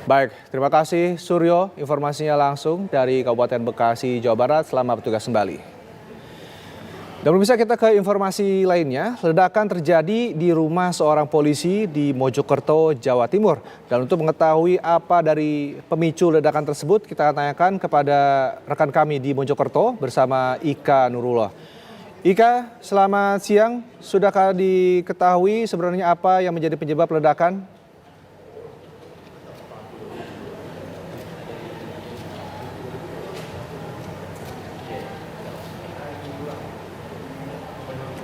Baik, terima kasih Suryo, informasinya langsung dari Kabupaten Bekasi, Jawa Barat. Selamat bertugas kembali. Dan bisa kita ke informasi lainnya, ledakan terjadi di rumah seorang polisi di Mojokerto, Jawa Timur. Dan untuk mengetahui apa dari pemicu ledakan tersebut, kita akan tanyakan kepada rekan kami di Mojokerto bersama Ika Nurullah. Ika, selamat siang. Sudahkah diketahui sebenarnya apa yang menjadi penyebab ledakan?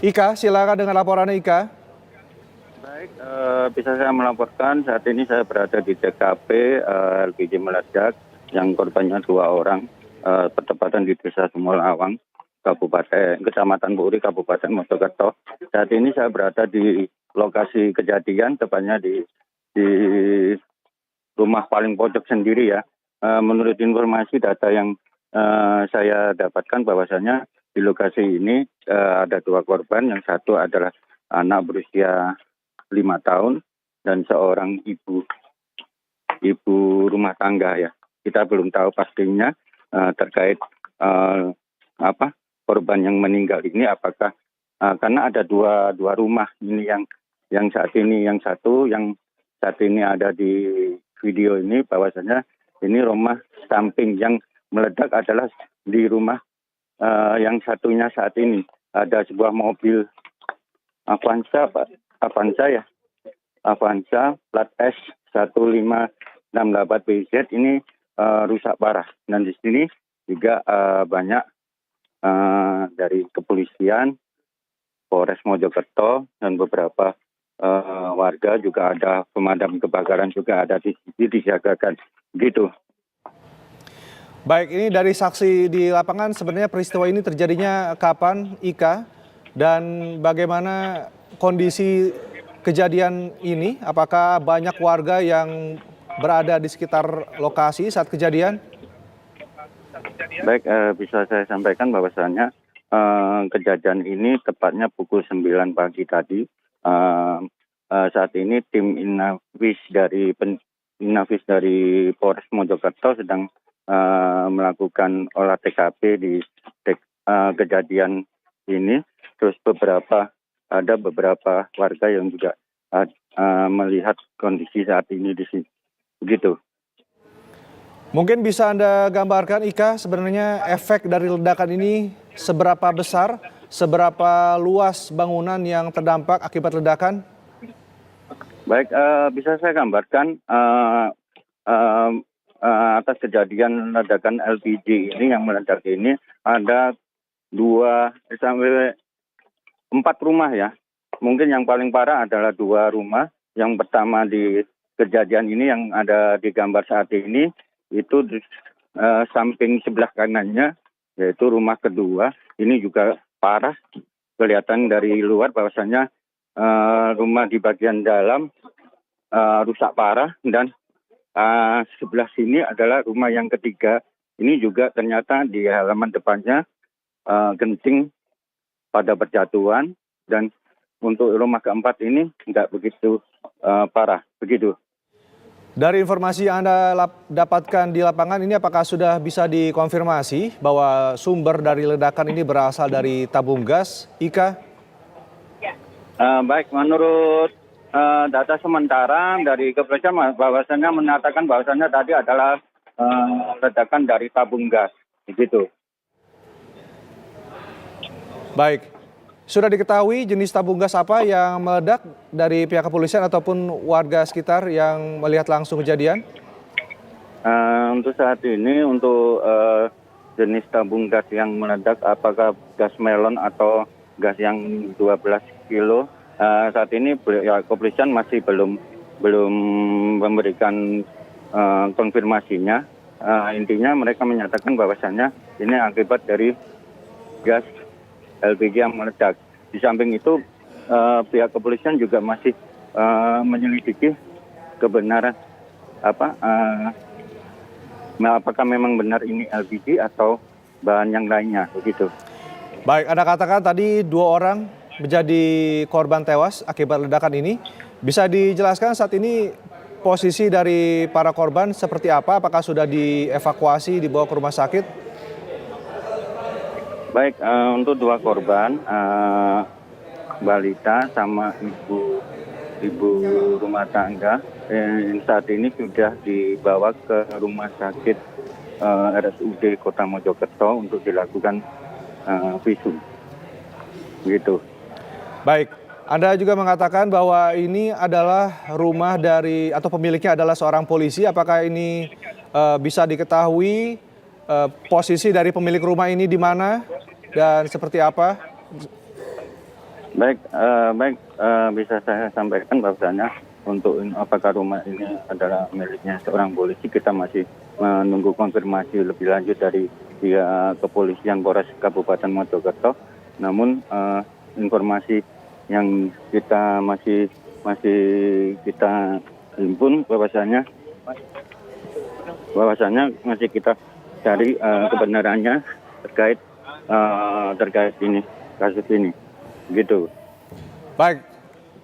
Ika, silakan dengan laporannya Ika. Baik, bisa saya melaporkan saat ini saya berada di TKP LPG meledak yang korbannya 2 orang, bertepatan di Desa Sumulawang, Kecamatan Puri, Kabupaten Mojokerto. Saat ini saya berada di lokasi kejadian, tepatnya di rumah paling pojok sendiri ya. Menurut informasi data yang saya dapatkan bahwasanya di lokasi ini ada 2 korban, yang satu adalah anak berusia 5 tahun dan seorang ibu rumah tangga ya. Kita belum tahu pastinya terkait korban yang meninggal ini apakah karena ada dua rumah ini yang saat ini ada di video ini bahwasanya ini rumah samping yang meledak adalah di rumah yang satunya saat ini ada sebuah mobil Avanza plat S 1568BZ ini rusak parah, dan di sini juga banyak dari kepolisian Polres Mojokerto dan beberapa warga, juga ada pemadam kebakaran juga ada di sini disiagakan gitu. Baik, ini dari saksi di lapangan sebenarnya peristiwa ini terjadinya kapan, Ika? Dan bagaimana kondisi kejadian ini? Apakah banyak warga yang berada di sekitar lokasi saat kejadian? Baik, bisa saya sampaikan bahwasannya kejadian ini tepatnya pukul 9 pagi tadi. Saat ini tim Inafis dari Polres Mojokerto sedang melakukan olah TKP di kejadian ini. Terus ada beberapa warga yang juga melihat kondisi saat ini di sini. Begitu. Mungkin bisa Anda gambarkan, Ika, sebenarnya efek dari ledakan ini seberapa besar, seberapa luas bangunan yang terdampak akibat ledakan? Baik, bisa saya gambarkan atas kejadian ledakan LPG ini yang meledak ini ada 2 sampai 4 rumah ya. Mungkin yang paling parah adalah 2 rumah. Yang pertama di kejadian ini yang ada di gambar saat ini itu samping sebelah kanannya, yaitu rumah kedua. Ini juga parah, kelihatan dari luar bahwasanya rumah di bagian dalam rusak parah, dan sebelah sini adalah rumah yang ketiga. Ini juga ternyata di halaman depannya genting pada berjatuhan, dan untuk rumah keempat ini tidak begitu parah. Begitu. Dari informasi yang Anda dapatkan di lapangan ini, apakah sudah bisa dikonfirmasi bahwa sumber dari ledakan ini berasal dari tabung gas, Ika? Baik, menurut data sementara dari kepolisian bahwasannya menyatakan bahwasannya tadi adalah ledakan dari tabung gas, begitu. Baik, sudah diketahui jenis tabung gas apa yang meledak dari pihak kepolisian ataupun warga sekitar yang melihat langsung kejadian? Untuk saat ini untuk jenis tabung gas yang meledak apakah gas melon atau gas yang 12 kilo, saat ini ya, kepolisian masih belum memberikan konfirmasinya. Intinya mereka menyatakan bahwasannya ini akibat dari gas LPG yang meledak. Di samping itu pihak kepolisian juga masih menyelidiki kebenaran apakah memang benar ini LPG atau bahan yang lainnya, begitu. Baik, Anda katakan tadi 2 orang menjadi korban tewas akibat ledakan ini. Bisa dijelaskan saat ini posisi dari para korban seperti apa? Apakah sudah dievakuasi, dibawa ke rumah sakit? Baik, untuk dua korban, balita sama ibu rumah tangga, saat ini sudah dibawa ke rumah sakit RSUD Kota Mojokerto untuk dilakukan visum. Gitu. Baik, Anda juga mengatakan bahwa ini adalah rumah dari atau pemiliknya adalah seorang polisi. Apakah ini bisa diketahui posisi dari pemilik rumah ini di mana dan seperti apa? Baik, bisa saya sampaikan bahwasanya untuk apakah rumah ini adalah miliknya seorang polisi, kita masih menunggu konfirmasi lebih lanjut dari pihak kepolisian Polres Kabupaten Mojokerto. Namun informasi yang kita masih kita himpun bahwasanya masih kita cari kebenarannya terkait ini, kasus ini, gitu. Baik,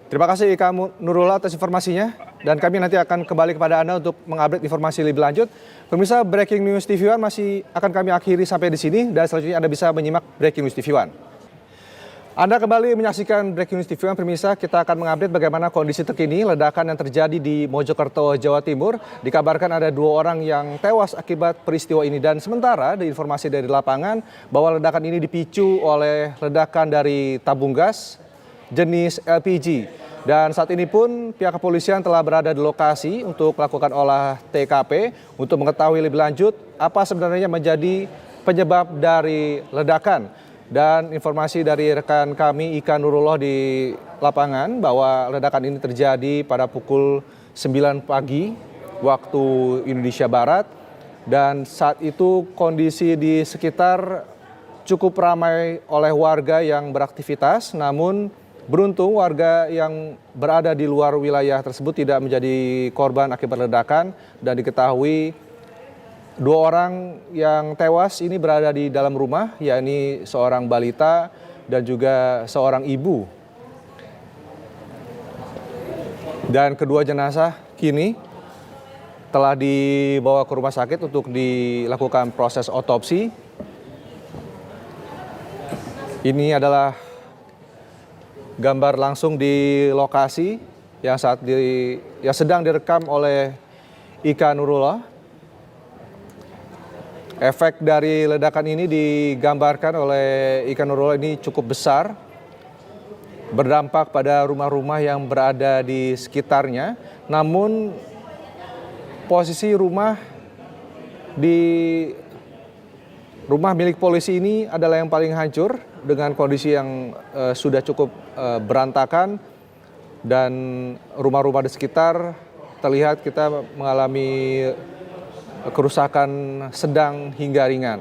terima kasih Ika Nurullah atas informasinya dan kami nanti akan kembali kepada Anda untuk mengupdate informasi lebih lanjut. Pemirsa, Breaking News TV One masih akan kami akhiri sampai di sini dan selanjutnya Anda bisa menyimak Breaking News TV One. Anda kembali menyaksikan Breaking News TV One, pemirsa. Kita akan mengupdate bagaimana kondisi terkini ledakan yang terjadi di Mojokerto, Jawa Timur. Dikabarkan ada 2 orang yang tewas akibat peristiwa ini. Dan sementara ada informasi dari lapangan bahwa ledakan ini dipicu oleh ledakan dari tabung gas jenis LPG. Dan saat ini pun pihak kepolisian telah berada di lokasi untuk melakukan olah TKP untuk mengetahui lebih lanjut apa sebenarnya menjadi penyebab dari ledakan. Dan informasi dari rekan kami Ika Nurullah di lapangan bahwa ledakan ini terjadi pada pukul 9 pagi waktu Indonesia Barat. Dan saat itu kondisi di sekitar cukup ramai oleh warga yang beraktivitas. Namun beruntung warga yang berada di luar wilayah tersebut tidak menjadi korban akibat ledakan. Dan diketahui 2 orang yang tewas ini berada di dalam rumah, yakni seorang balita dan juga seorang ibu. Dan kedua jenazah kini telah dibawa ke rumah sakit untuk dilakukan proses otopsi. Ini adalah gambar langsung di lokasi yang sedang direkam oleh Ika Nurullah. Efek dari ledakan ini digambarkan oleh Ika Nurullah ini cukup besar, berdampak pada rumah-rumah yang berada di sekitarnya. Namun posisi rumah milik polisi ini adalah yang paling hancur dengan kondisi yang sudah cukup berantakan, dan rumah-rumah di sekitar terlihat kita mengalami kerusakan sedang hingga ringan.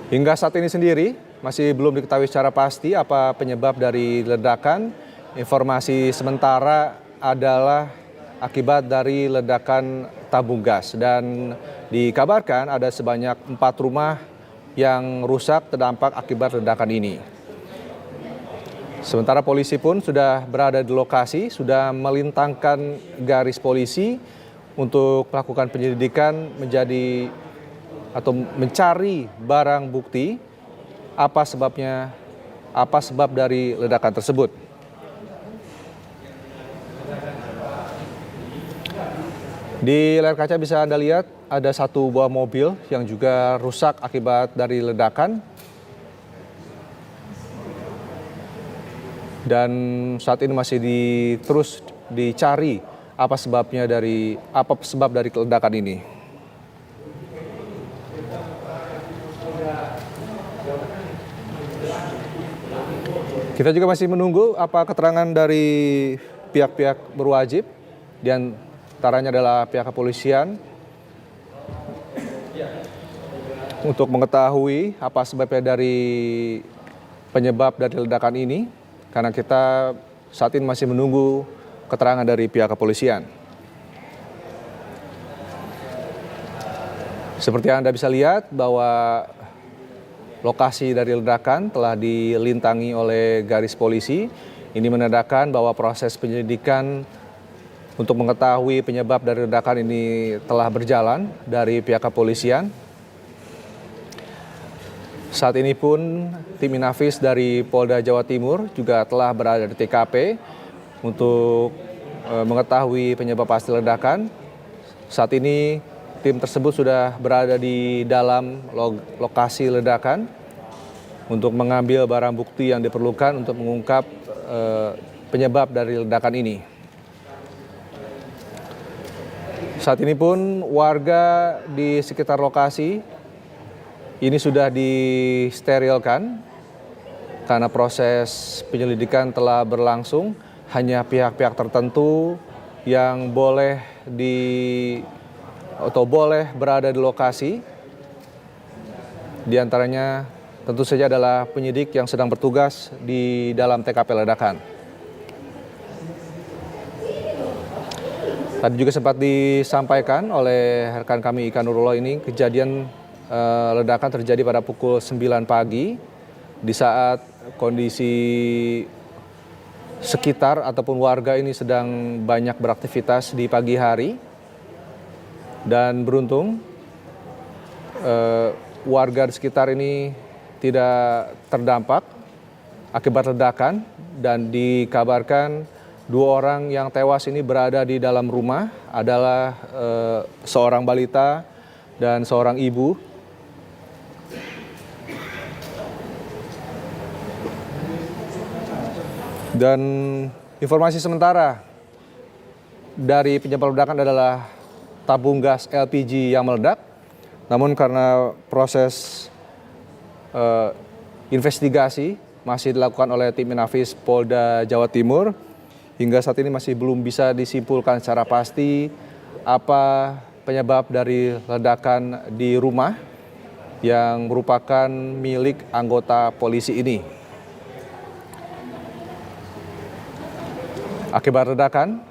Hingga saat ini sendiri masih belum diketahui secara pasti apa penyebab dari ledakan. Informasi sementara adalah akibat dari ledakan tabung gas dan dikabarkan ada sebanyak 4 rumah yang rusak terdampak akibat ledakan ini. Sementara polisi pun sudah berada di lokasi, sudah melintangkan garis polisi untuk melakukan penyelidikan mencari barang bukti apa sebab dari ledakan tersebut. Di layar kaca bisa Anda lihat ada 1 buah mobil yang juga rusak akibat dari ledakan. Dan saat ini masih terus dicari apa sebab dari ledakan ini. Kita juga masih menunggu apa keterangan dari pihak-pihak berwajib, di antaranya adalah pihak kepolisian, untuk mengetahui apa sebabnya dari penyebab dari ledakan ini, karena kita saat ini masih menunggu keterangan dari pihak kepolisian. Seperti yang Anda bisa lihat bahwa lokasi dari ledakan telah dilintangi oleh garis polisi. Ini menandakan bahwa proses penyelidikan untuk mengetahui penyebab dari ledakan ini telah berjalan dari pihak kepolisian. Saat ini pun tim Inafis dari Polda Jawa Timur juga telah berada di TKP untuk mengetahui penyebab pasti ledakan. Saat ini tim tersebut sudah berada di dalam lokasi ledakan untuk mengambil barang bukti yang diperlukan untuk mengungkap penyebab dari ledakan ini. Saat ini pun warga di sekitar lokasi ini sudah disterilkan karena proses penyelidikan telah berlangsung. Hanya pihak-pihak tertentu yang boleh berada di lokasi. Di antaranya tentu saja adalah penyidik yang sedang bertugas di dalam TKP ledakan. Tadi juga sempat disampaikan oleh rekan kami Ika Nurullah, ini kejadian ledakan terjadi pada pukul 9 pagi di saat kondisi sekitar ataupun warga ini sedang banyak beraktivitas di pagi hari. Dan beruntung warga di sekitar ini tidak terdampak akibat ledakan, dan dikabarkan 2 orang yang tewas ini berada di dalam rumah adalah seorang balita dan seorang ibu. Dan informasi sementara dari penyebab ledakan adalah tabung gas LPG yang meledak. Namun karena proses investigasi masih dilakukan oleh tim Inafis Polda Jawa Timur, hingga saat ini masih belum bisa disimpulkan secara pasti apa penyebab dari ledakan di rumah yang merupakan milik anggota polisi ini. Akibat ledakan,